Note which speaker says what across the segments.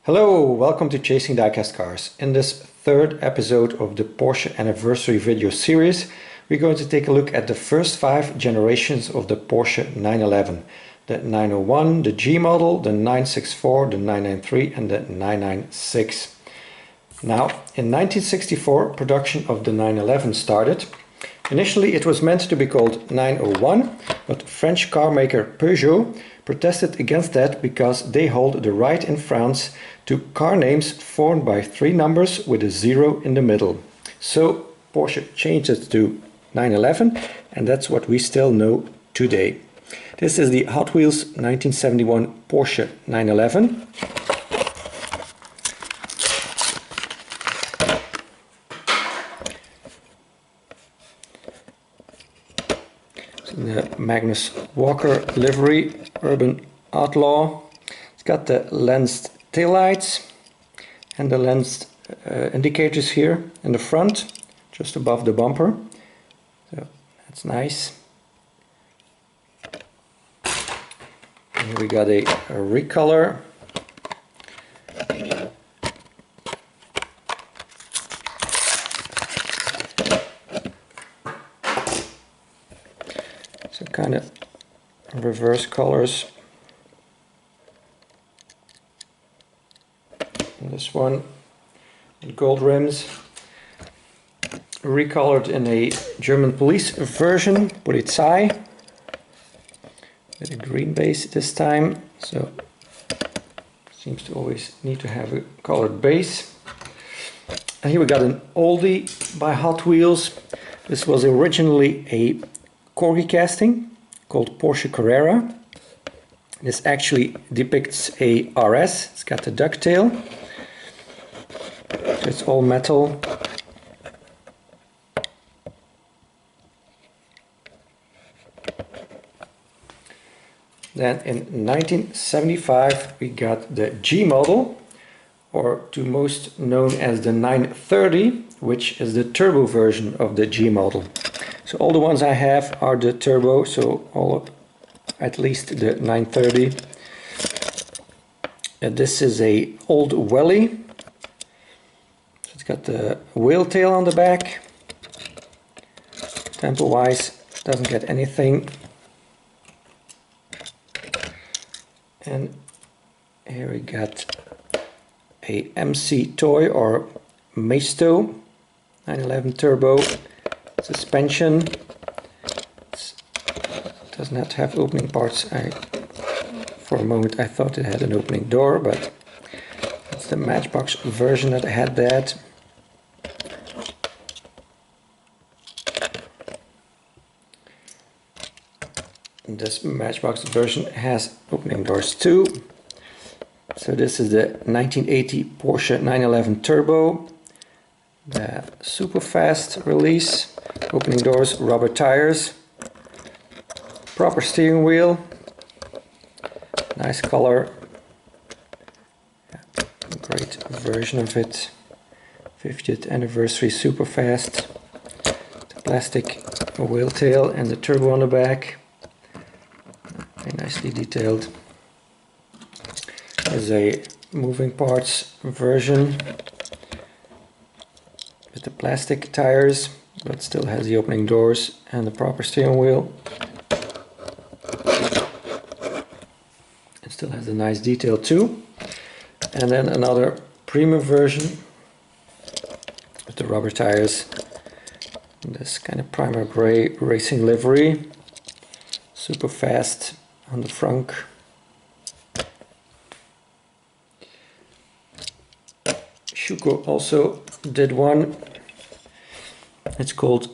Speaker 1: Hello, welcome to Chasing Diecast Cars. In this third episode of the Porsche anniversary video series, we're going to take a look at the first 5 generations of the Porsche 911. The 901, the G model, the 964, the 993 and the 996. Now, in 1964, production of the 911 started. Initially it was meant to be called 901, but French car maker Peugeot protested against that because they hold the right in France to car names formed by 3 numbers with a 0 in the middle. So Porsche changed it to 911, and that's what we still know today. This is the Hot Wheels 1971 Porsche 911. The Magnus Walker livery, Urban Outlaw. It's got the lensed taillights and the lensed indicators here in the front, just above the bumper. So that's nice. And here we got a recolor. So kind of reverse colors. And this one with gold rims, recolored in a German police version, Polizei, with a green base this time. So seems to always need to have a colored base. And here we got an oldie by Hot Wheels. This was originally a corgi casting called Porsche Carrera. This actually depicts a RS. It's got the ducktail. So it's all metal. Then in 1975 we got the G model, or to most known as the 930, which is the turbo version of the G model. So all the ones I have are the turbo, so at least the 930. This is a old welly. So it's got the whale tail on the back. Tempo wise, doesn't get anything. And here we got a MC toy or Maisto 911 turbo. Suspension. It does not have opening parts. For a moment I thought it had an opening door, but it's the Matchbox version that had that. And this Matchbox version has opening doors too. So this is the 1980 Porsche 911 Turbo. The super fast release, opening doors, rubber tires, proper steering wheel, nice color, great version of it, 50th anniversary super fast, the plastic wheel tail and the turbo on the back, very nicely detailed. There's a moving parts version with the plastic tires, but still has the opening doors and the proper steering wheel. It still has a nice detail too. And then another premium version with the rubber tires, this kind of primer gray racing livery, super fast on the front. Schuko also did one. It's called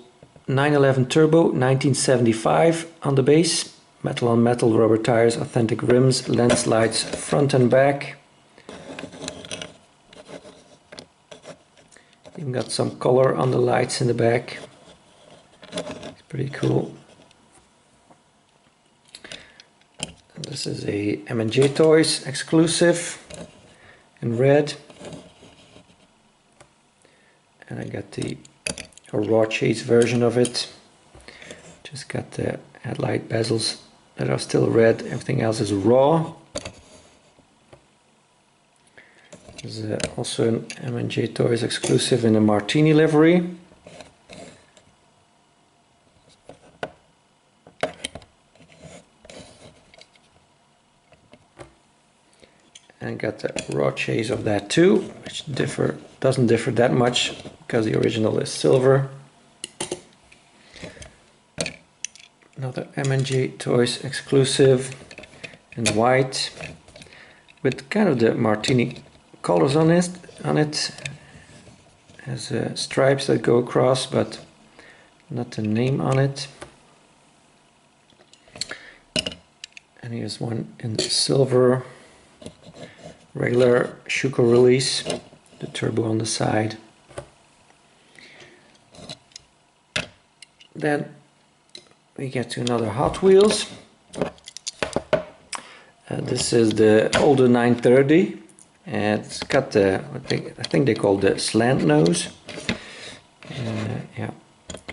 Speaker 1: 911 Turbo 1975 on the base. Metal on metal, rubber tires, authentic rims, lens lights front and back. Even got some color on the lights in the back. It's pretty cool. And this is a M&J Toys exclusive in red. And I got the raw chase version of it. Just got the headlight bezels that are still red, everything else is raw. There's also an M&J Toys exclusive in a Martini livery. And got the raw chase of that too, which doesn't differ that much because the original is silver. Another M&J Toys exclusive in white with kind of the Martini colors on it. Has stripes that go across, but not the name on it. And here's one in silver. Regular Schuko release, the turbo on the side. Then we get to another Hot Wheels. This is the older 930, and it's got the I think they call the slant nose. Yeah,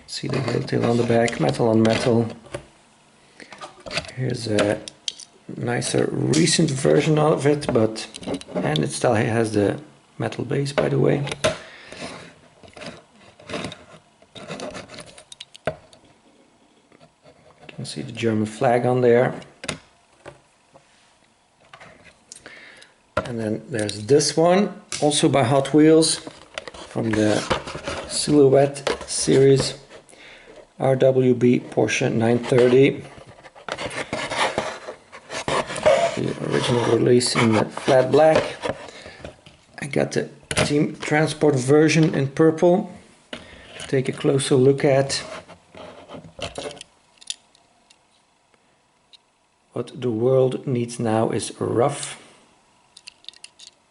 Speaker 1: see the wheel tail on the back, metal on metal. Here's a nicer recent version of it, and it still has the metal base, by the way. You can see the German flag on there. And then there's this one, also by Hot Wheels, from the Silhouette series, RWB Porsche 930. The original release in the flat black. I got the Team Transport version in purple. Take a closer look at what the world needs now is rough.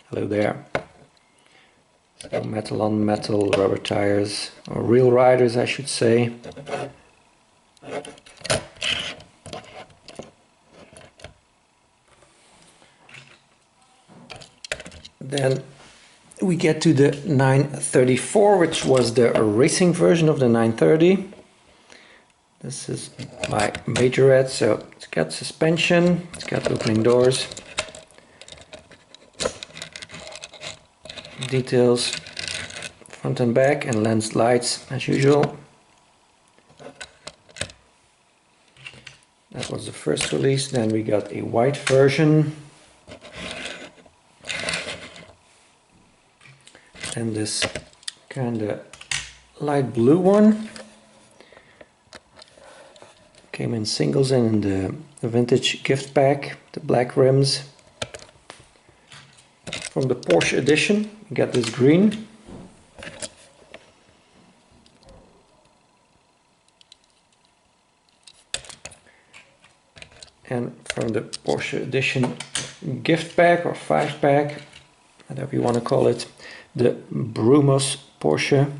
Speaker 1: Hello there. So metal on metal, rubber tires, or real riders I should say. Then we get to the 934, which was the racing version of the 930. This is by Majorette, so it's got suspension, it's got opening doors. Details front and back, and lens lights as usual. That was the first release. Then we got a white version. And this kind of light blue one. Came in singles and in the vintage gift pack, the black rims. From the Porsche edition, you got this green. And from the Porsche edition gift pack or 5-pack, whatever you want to call it, the Brumos Porsche.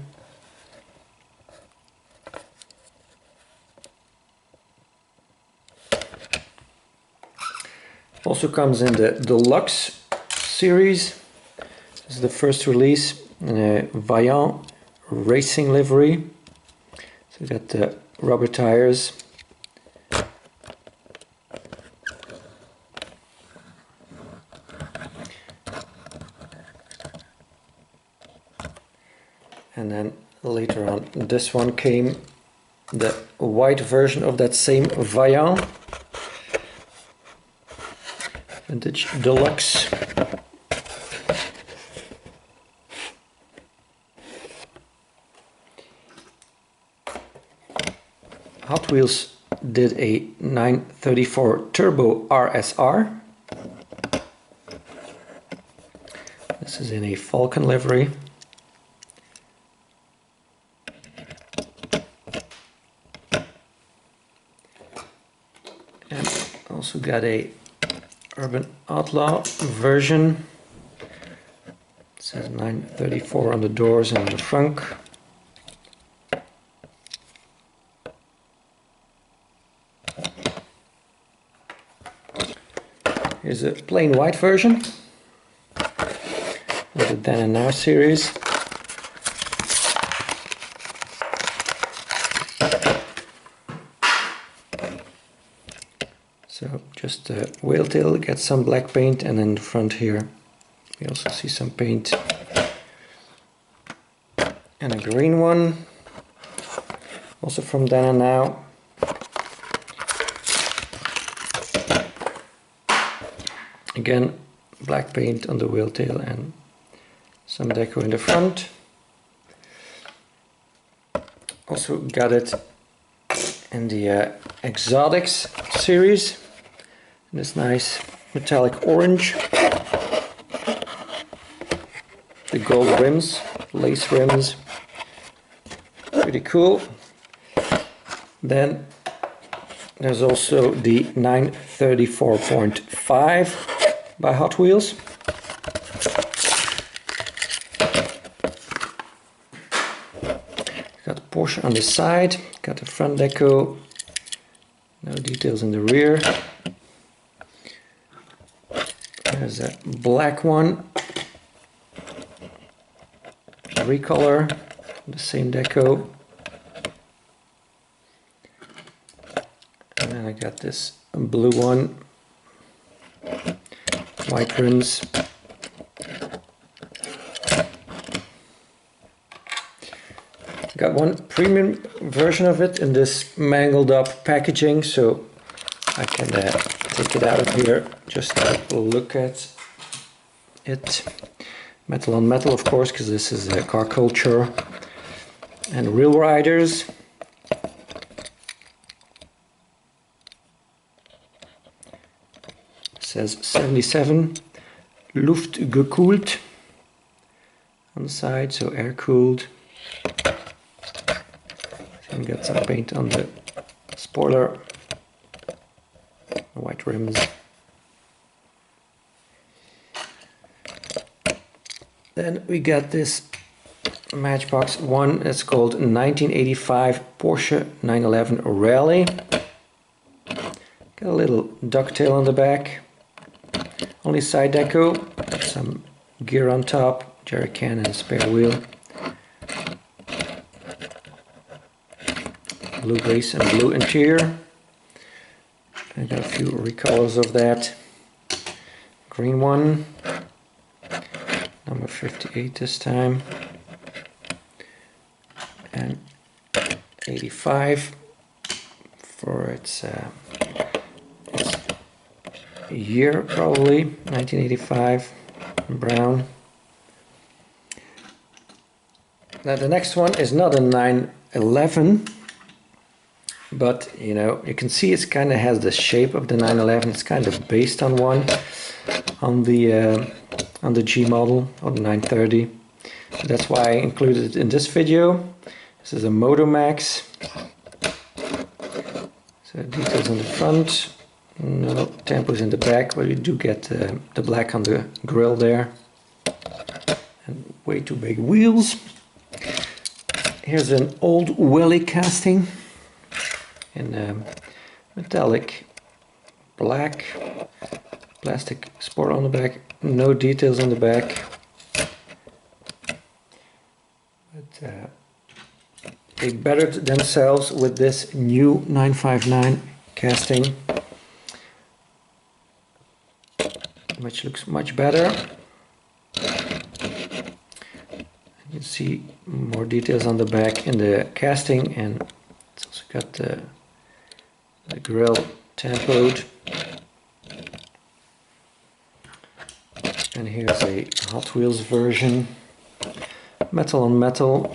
Speaker 1: Also comes in the Deluxe series. This is the first release in a Vaillant racing livery. So you got the rubber tires. And then later on this one came the white version of that same Vaillant Vintage Deluxe. Hot Wheels did a 934 Turbo RSR. This is in a Falcon livery. And also got a Urban Outlaw version. It says 934 on the doors and on the front. Here's a plain white version with the Then and Now series. So just the whale tail gets some black paint, and in the front here We also see some paint and a green one, also from Then and Now. Again, black paint on the wheel tail and some deco in the front. Also got it in the Exotics series, in this nice metallic orange. The gold rims, lace rims, pretty cool. Then there's also the 934.5 by Hot Wheels. Got Porsche on the side, got the front deco, no details in the rear. There's a black one, recolor, the same deco. And then I got this blue one, white rims. Got one premium version of it in this mangled up packaging, so I can take it out of here just to look at it. Metal on metal, of course, because this is car culture. And Real Riders. It says 77 Luftgekühlt on the side, so air cooled. And got some paint on the spoiler, white rims. Then we got this Matchbox one that's called 1985 Porsche 911 Rally. Got a little ducktail on the back, only side deco, got some gear on top, jerry can and spare wheel. Blue base and blue interior. I got a few recolors of that. Green one, number 58 this time, and 85 for its year, probably 1985, brown. Now the next one is not a 911, but you know, you can see it's kind of has the shape of the 911. It's kind of based on one on the G model, or the 930. So that's why I included it in this video. This is a Moto Max. So details on the front, no tampos in the back, but you do get the black on the grille there, and way too big wheels. Here's an old Welly casting in metallic black, plastic sport on the back, no details on the back, but they bettered themselves with this new 959 casting, which looks much better. You can see more details on the back in the casting, and it's also got the grille tampoed. And here's a Hot Wheels version, metal on metal.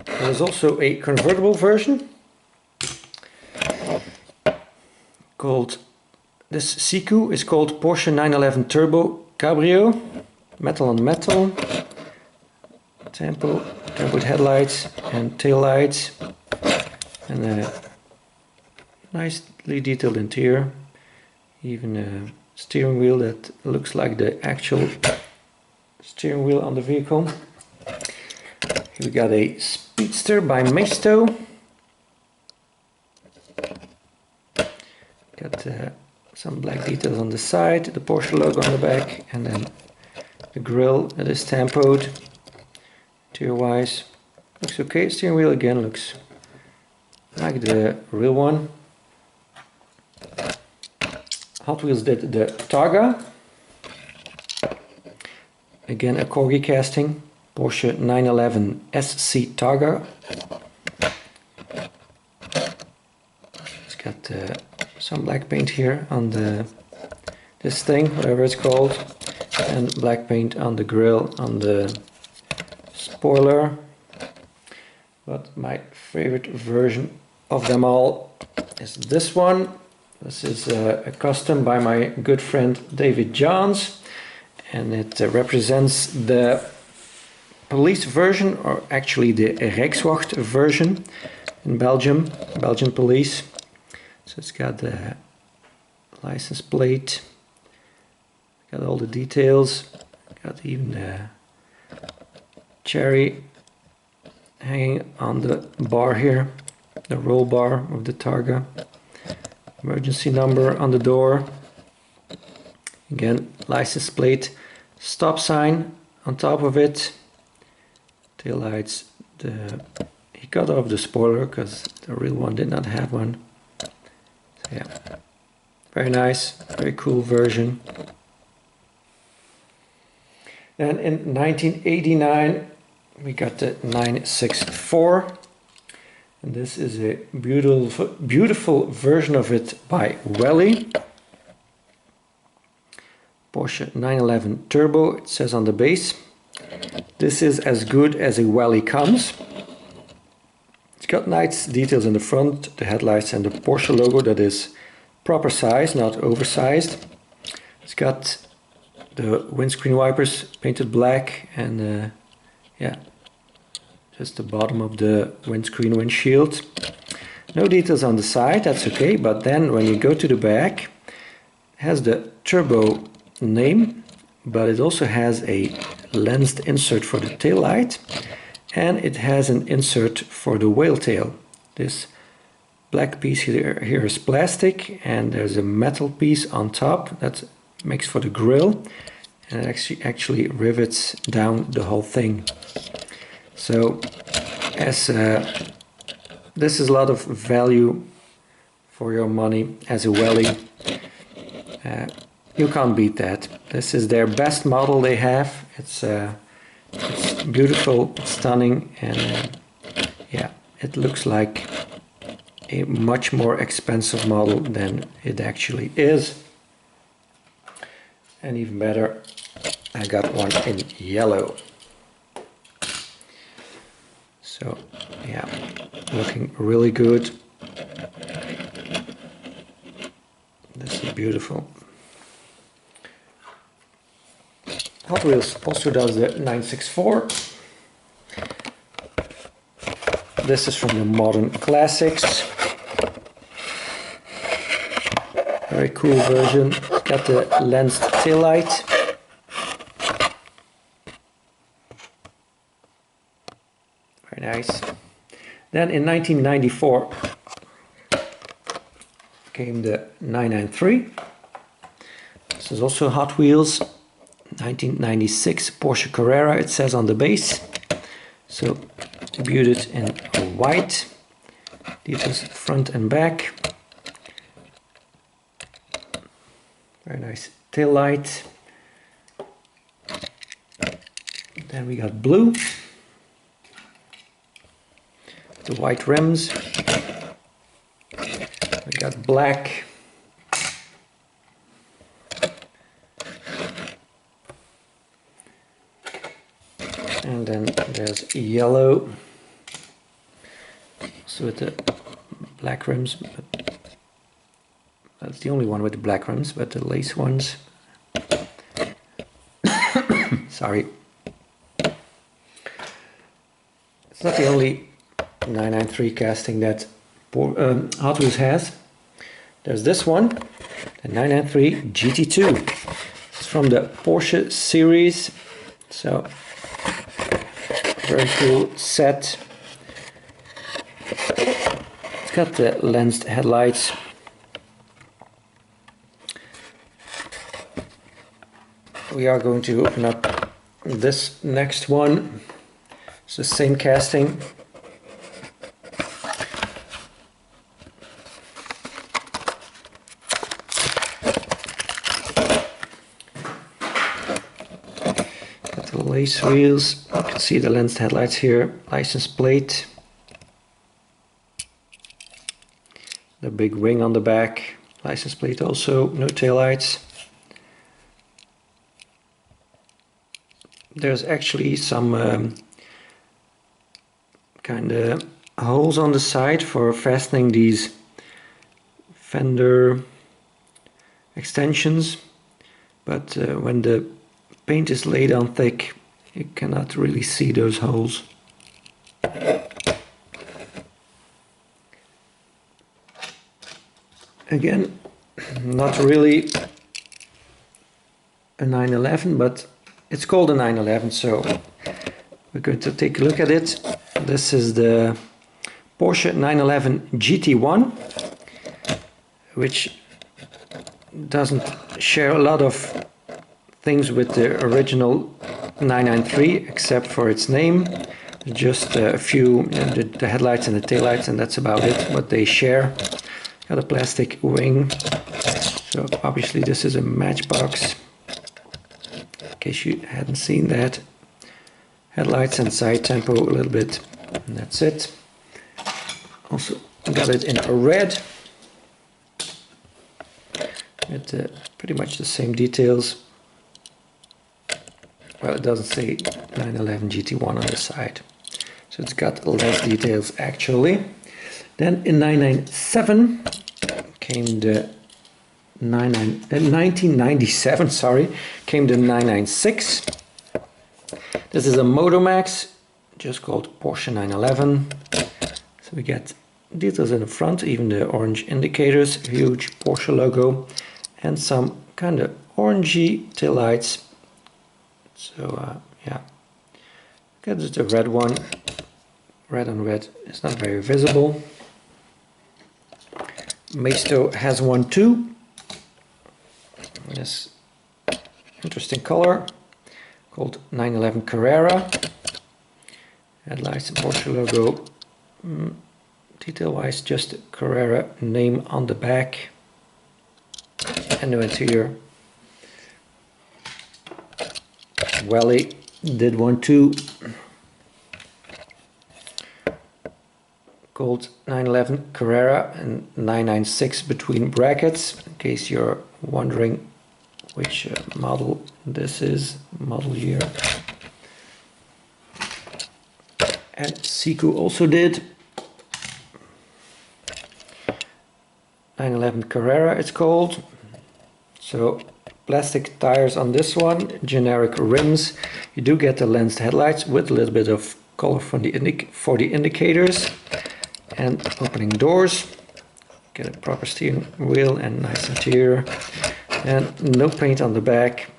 Speaker 1: There's also a convertible version called, this Siku is called Porsche 911 Turbo Cabrio, metal on metal, tampoed headlights and tail lights, and a nicely detailed interior, even a steering wheel that looks like the actual steering wheel on the vehicle. Here we got a Speedster by Maisto. Got some black details on the side, the Porsche logo on the back, and then the grille that is tampoed interior wise. Looks okay. Steering wheel again looks like the real one. Hot Wheels did the Targa. Again a corgi casting. Porsche 911 SC Targa. It's got some black paint here on this thing, whatever it's called, and black paint on the grille, on the spoiler. But my favorite version of them all is this one. This is a custom by my good friend David Johns, and it represents the police version, or actually the Rijkswacht version in Belgium, Belgian police. So it's got the license plate, got all the details, got even the cherry hanging on the bar here, the roll bar of the Targa. Emergency number on the door. Again, license plate, stop sign on top of it. Taillights. He cut off the spoiler because the real one did not have one. So yeah, very nice, very cool version. Then in 1989 we got the 964, and this is a beautiful version of it by Welly. Porsche 911 Turbo, it says on the base. This is as good as a Welly comes. It's got nice details in the front, the headlights and the Porsche logo that is proper size, not oversized. It's got the windscreen wipers painted black, and yeah, just the bottom of the windshield. No details on the side, that's okay, but then when you go to the back, it has the Turbo name, but it also has a lensed insert for the tail light, and it has an insert for the whale tail. This black piece here is plastic, and there's a metal piece on top that makes for the grille, and it actually rivets down the whole thing. So as this is a lot of value for your money as a Welly. You can't beat that. This is their best model they have. It's beautiful, it's stunning, and yeah, it looks like a much more expensive model than it actually is. And even better, I got one in yellow. So yeah, looking really good. This is beautiful. Hot Wheels also does the 964. This is from the Modern Classics. Very cool version. It's got the lensed taillight. Very nice. Then in 1994 came the 993. This is also Hot Wheels. 1996 Porsche Carrera, it says on the base. So debuted in white. Details front and back. Very nice tail light. Then we got blue. The white rims. We got black. And then there's yellow, so with the black rims, but that's the only one with the black rims, but the lace ones, sorry. It's not the only 993 casting that Hot Wheels has. There's this one, the 993 GT2. It's from the Porsche series, so very cool set. It's got the lensed headlights. We are going to open up this next one. It's the same casting. Got the lace wheels. You can see the lensed headlights here. License plate. The big wing on the back. License plate also. No taillights. There's actually some kind of holes on the side for fastening these fender extensions, but when the paint is laid on thick you cannot really see those holes. Again, not really a 911, but it's called a 911, so we're going to take a look at it. This is the Porsche 911 GT1, which doesn't share a lot of things with the original 993 except for its name. Just a few, the headlights and the taillights, and that's about it, what they share. Got a plastic wing, so obviously this is a matchbox, in case you hadn't seen that. Headlights and side tempo a little bit, and that's it. Also got it in a red, with pretty much the same details. Well, it doesn't say 911 GT1 on the side, so it's got less details actually. Then in 997 came the 1997, sorry, came the 996. This is a Motomax, just called Porsche 911. So we get details in the front, even the orange indicators, huge Porsche logo, and some kind of orangey taillights. So yeah, get the red one. Red on red is not very visible. Maisto has one too. This interesting color called 911 Carrera. Headlights and Porsche logo. Detail wise, just the Carrera name on the back and the interior. Welly did one too, called 911 Carrera and 996 between brackets, in case you're wondering which model this is, model year. And Siku also did 911 Carrera, it's called. So plastic tires on this one, generic rims. You do get the lensed headlights with a little bit of color for the indicators, and opening doors. Get a proper steering wheel and nice interior, and no paint on the back.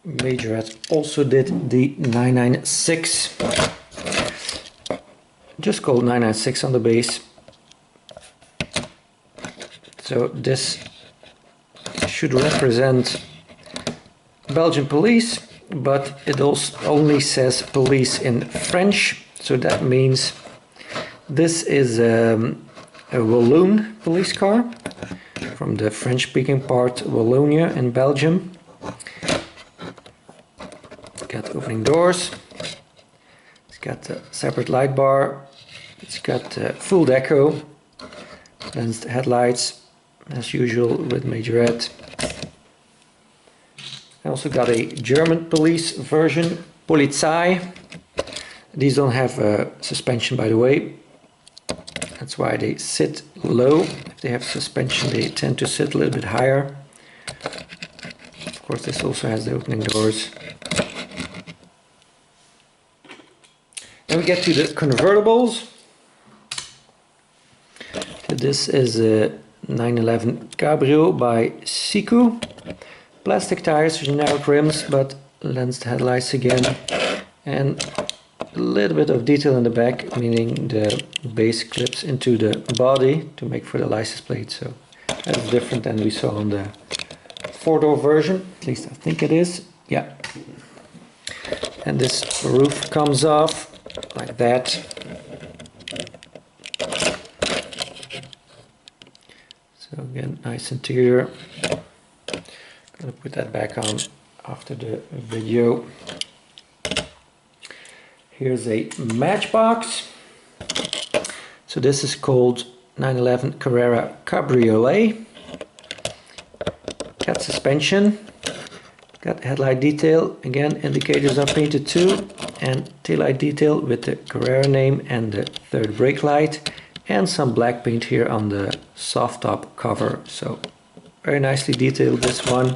Speaker 1: Majorette also did the 996, just called 996 on the base. So this should represent Belgian police, but it also only says police in French, so that means this is a Walloon police car from the French-speaking part Wallonia in Belgium. Got opening doors, it's got a separate light bar, it's got full deco, lensed headlights as usual with majorette. I also got a German police version, Polizei. These don't have suspension, by the way. That's why they sit low. If they have suspension, they tend to sit a little bit higher. Of course, this also has the opening doors. Then we get to the convertibles. This is a 911 Cabrio by Siku. Plastic tires, generic rims, but lensed headlights again, and a little bit of detail in the back, meaning the base clips into the body to make for the license plate. So that's different than we saw on the four-door version, at least I think it is. Yeah. And this roof comes off like that. So again, nice interior. Gonna put that back on after the video. Here's a matchbox. So this is called 911 Carrera Cabriolet. Got suspension, got headlight detail, again indicators are painted too, and taillight detail with the Carrera name and the third brake light, and some black paint here on the soft top cover. So very nicely detailed, this one.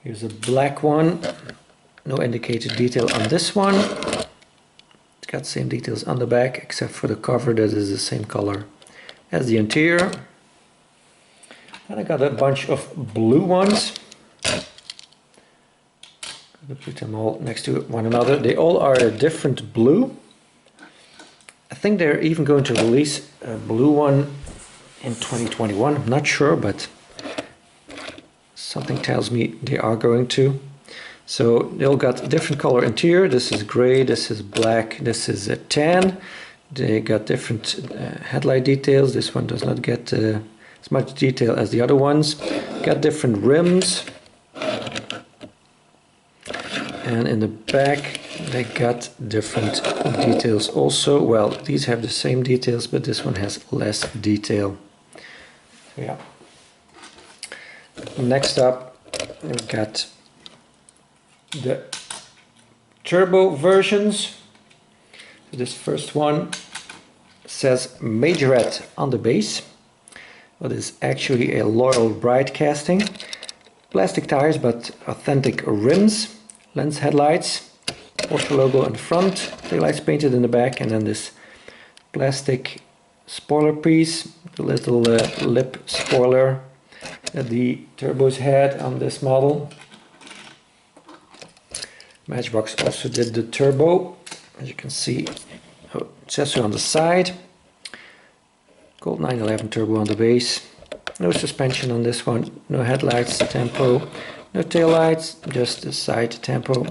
Speaker 1: Here's a black one, no indicated detail on this one. It's got same details on the back except for the cover that is the same color as the interior. And I got a bunch of blue ones. Gonna put them all next to one another. They all are a different blue. I think they're even going to release a blue one in 2021. I'm not sure, but something tells me they are going to. So they all got a different color interior. This is gray, this is black, this is a tan. They got different headlight details. This one does not get as much detail as the other ones. Got different rims. And in the back they got different details also. Well, these have the same details, but this one has less detail. So yeah. Next up, we've got the turbo versions. This first one says Majorette on the base. What is actually a Laurel Bright casting. Plastic tires but authentic rims. Lens headlights. Porsche logo in the front. Taillights painted in the back, and then this plastic spoiler piece. The little lip spoiler that the turbos had on this model. Matchbox also did the turbo, as you can see. Oh, it says so on the side. Gold 911 turbo on the base. No suspension on this one. No headlights, tempo. No taillights, just the side tempo.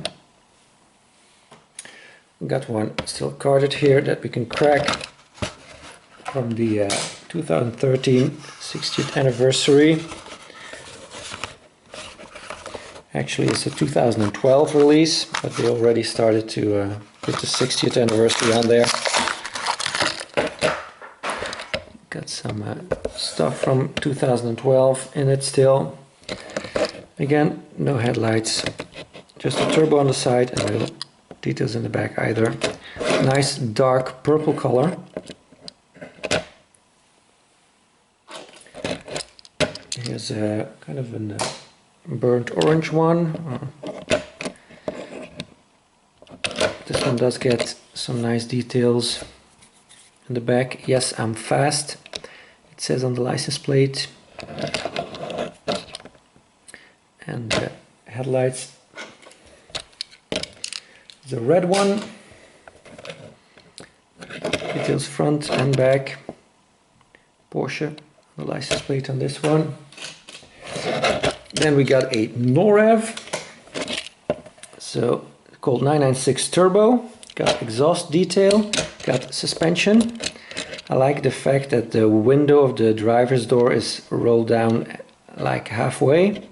Speaker 1: Got one still carded here that we can crack from the 2013 60th anniversary. Actually, it's a 2012 release, but they already started to put the 60th anniversary on there. Got some stuff from 2012 in it still. Again, no headlights, just a turbo on the side and no details in the back either. Nice dark purple color. Here's a kind of a burnt orange one. This one does get some nice details in the back. Yes, I'm fast, it says on the license plate. And the headlights. The red one. Details front and back. Porsche, the license plate on this one. Then we got a NORAV, so called 996 Turbo. Got exhaust detail, got suspension. I like the fact that the window of the driver's door is rolled down like halfway.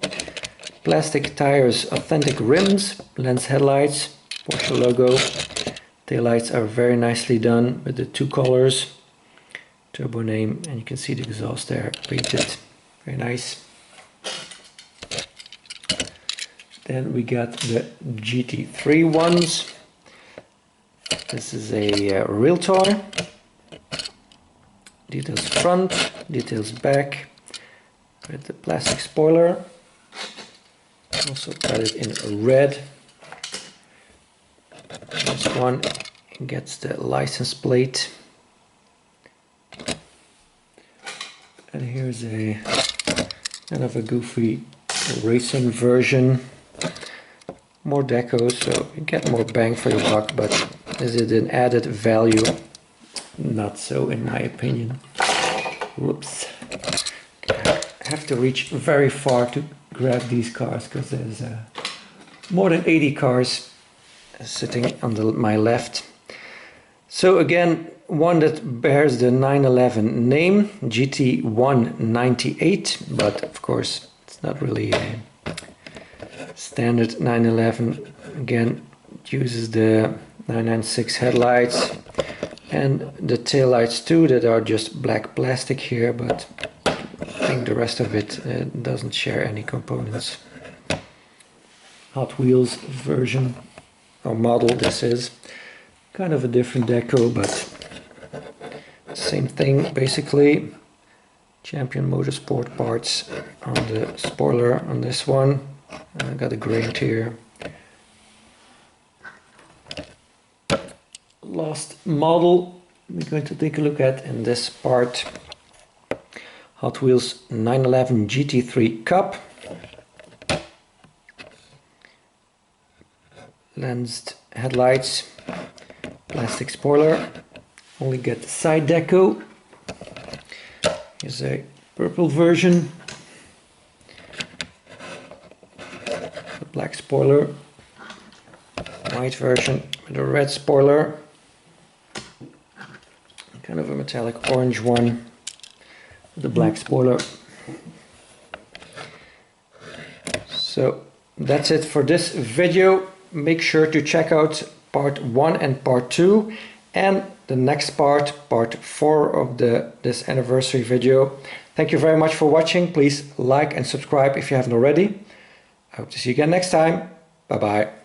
Speaker 1: Plastic tires, authentic rims, lens headlights, Porsche logo. Taillights are very nicely done with the two colors. Turbo name, and you can see the exhaust there painted. Very nice. Then we got the GT3 ones. This is a Realtor. Details front, details back, with the plastic spoiler. Also got it in red. This one gets the license plate. And here's a kind of a goofy racing version. More deco, so you get more bang for your buck, but is it an added value? Not so, in my opinion. Whoops. have to reach very far to grab these cars because there's more than 80 cars sitting on my left. So again, one that bears the 911 name, GT198, but of course it's not really a standard 911. Again, it uses the 996 headlights and the taillights too, that are just black plastic here, but I think the rest of it doesn't share any components. Hot Wheels version or model this is. Kind of a different deco, but same thing basically. Champion Motorsport parts on the spoiler on this one. I got a grained here. Last model we're going to take a look at in this part. Hot Wheels 911 GT3 Cup. Lensed headlights, plastic spoiler, only get the side deco. Here's a purple version, the black spoiler, white version with a red spoiler, kind of a metallic orange one with the black spoiler. So that's it for this video. Make sure to check out part 1 and part 2 and the next part 4 of this anniversary video. Thank you very much for watching. Please like and subscribe if you haven't already. I hope to see you again next time. Bye bye.